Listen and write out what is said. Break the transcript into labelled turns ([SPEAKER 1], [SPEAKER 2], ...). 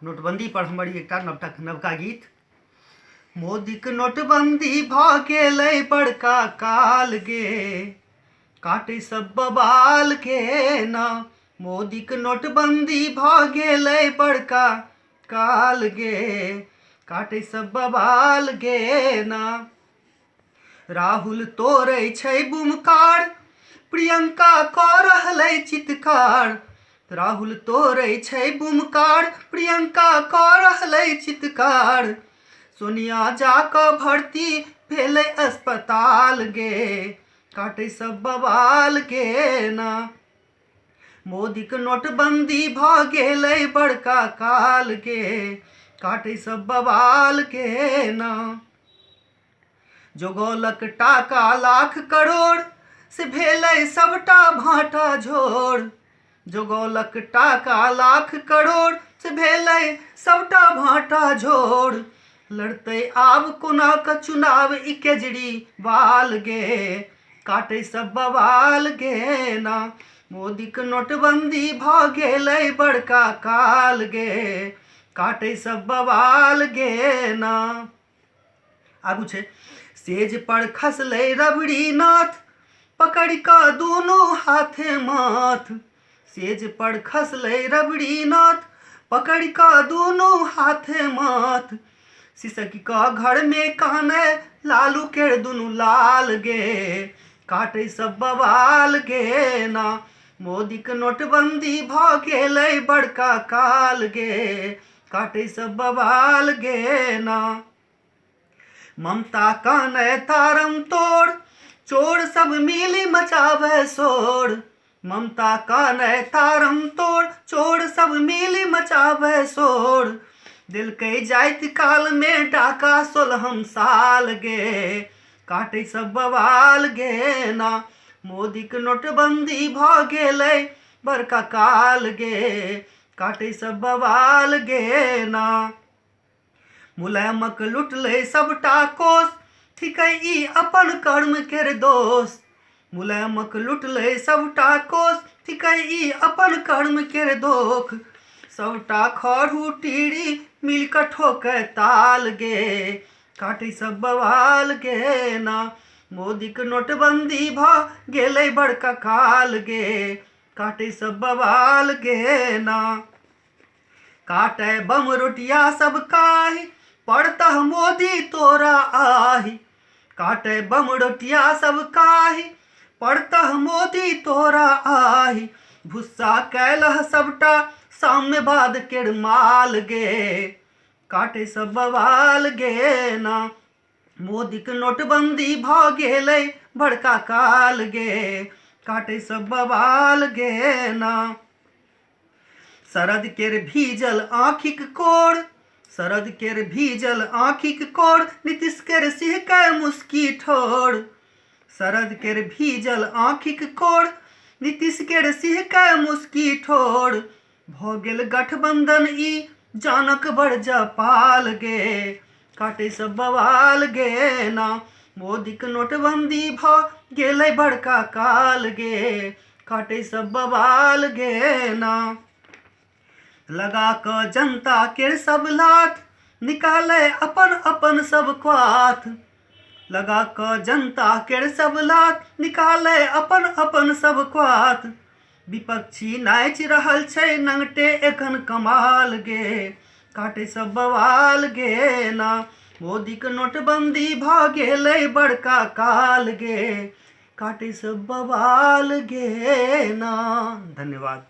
[SPEAKER 1] नोटबंदी पर हमर एकटा नवका गीत। मोदीक नोटबंदी भऽ गेलै बड़का काल गे, काटै सब बवाल के ना। मोदीक नोटबंदी भऽ गेलै बड़का काल गे, काटै सब बवाल गे ना। राहुल तोड़ै छै बुमकार, प्रियंका कऽ रहलै चित्कार। राहुल तोड़ै छै बुमकार, प्रियंका कऽ रहलै चित्कार। सोनिया जाकऽ भर्ती भेलै अस्पताल गे, काटै सब बवाल गे ना। मोदीक नोटबंदी भऽ गेलै बड़का काल गे, काटै सब बवाल गे ना। जोगौलक टाका लाख करोड़, से भेलै सबटा भाटा झोड़। जोगौलक टाका लाख करोड़, से भेलै सबटा भाटा झोड़। लड़तै आब कोना कऽ चुनाव ई केजरीवाल गे, काटै सब बवाल गे ना। मोदीक नोटबंदी भऽ गेलै बड़का काल गे, काटै सब बवाल गे ना। आगू छै, सेज पर खसलै रबड़ी नाथ, पकड़ि कऽ दुनू हाथे माथ। सेज पर खसलै रबड़ी नाथ, पकड़ि कऽ दुनू हाथे माथ। सिसकी कऽ घर में कानै लालू केर दुनू लाल गे, काटै सब बवाल गे ना। मोदीक नोटबंदी भऽ गेलै बड़का काल गे, काटै सब बवाल गे ना। ममता कानै तारम तोड़, चोर सब मिली मचाबै शोर। ममता कानै तारम तोड़, चोर सब मिली मचाबै शोर। देलकै जाइत काल में डाका 16हम साल गे, काटै सब बवाल गे ना। मोदीक नोटबंदी भऽ गेलै बड़का काल गे, काटै सब बवाल गे ना। मुलायमक लुटलै सबटा कोष, थिकै ई अपन कर्म केर दोष। मुलायमक लुटलै सबटा कोष, थिकै ई अपन कर्म केर दोख। सबटा खड़ू टीरी मिल कऽ ठोकै ताल गे, काटै सब बवाल गे ना। मोदीक नोटबंदी भऽ गेलै बड़का काल गे, काटै सब बवाल गे ना। काटै बम रोटिया सब काही, पड़तह मोदी तोरा आही। काटै बम रोटिया सब काही, पड़तह मोदी तोरा आही। भुस्सा कैलह सबटा साम्यवाद केर माल गे, काटै सब बवाल गे ना। मोदीक नोटबंदी भऽ गेलै बड़का काल गे, काटै सब बवाल गे ना। शरद केर भीजल आँखिक कोड़, शरद केर भीजल आँखिक कोड़, नीतीश केर सिहकै मुस्की ठोड़। शरद केर भीजल आँखिक कोड़, नीतीश केर सिहकै मुस्की ठोड़। भऽ गेल गठबंधन ई जानक बड़ जपाल गे, काटै सब बवाल गे ना। मोदीक नोटबंदी भऽ गेलै बड़का काल गे, काटै सब बवाल गे ना। लगा कऽ जनता केर सब लाठ, निकालै अपन अपन सब क्वाथ। लगा कऽ जनता केर सब लाठ, निकालै अपन अपन सब क्वाथ। विपक्षी नाचि रहल छै नंगटे एखन कमाल गे, काटै सब बवाल गे ना। मोदीक नोटबंदी भऽ गेलै बड़का काल गे, काटै सब बवाल गे ना। धन्यवाद।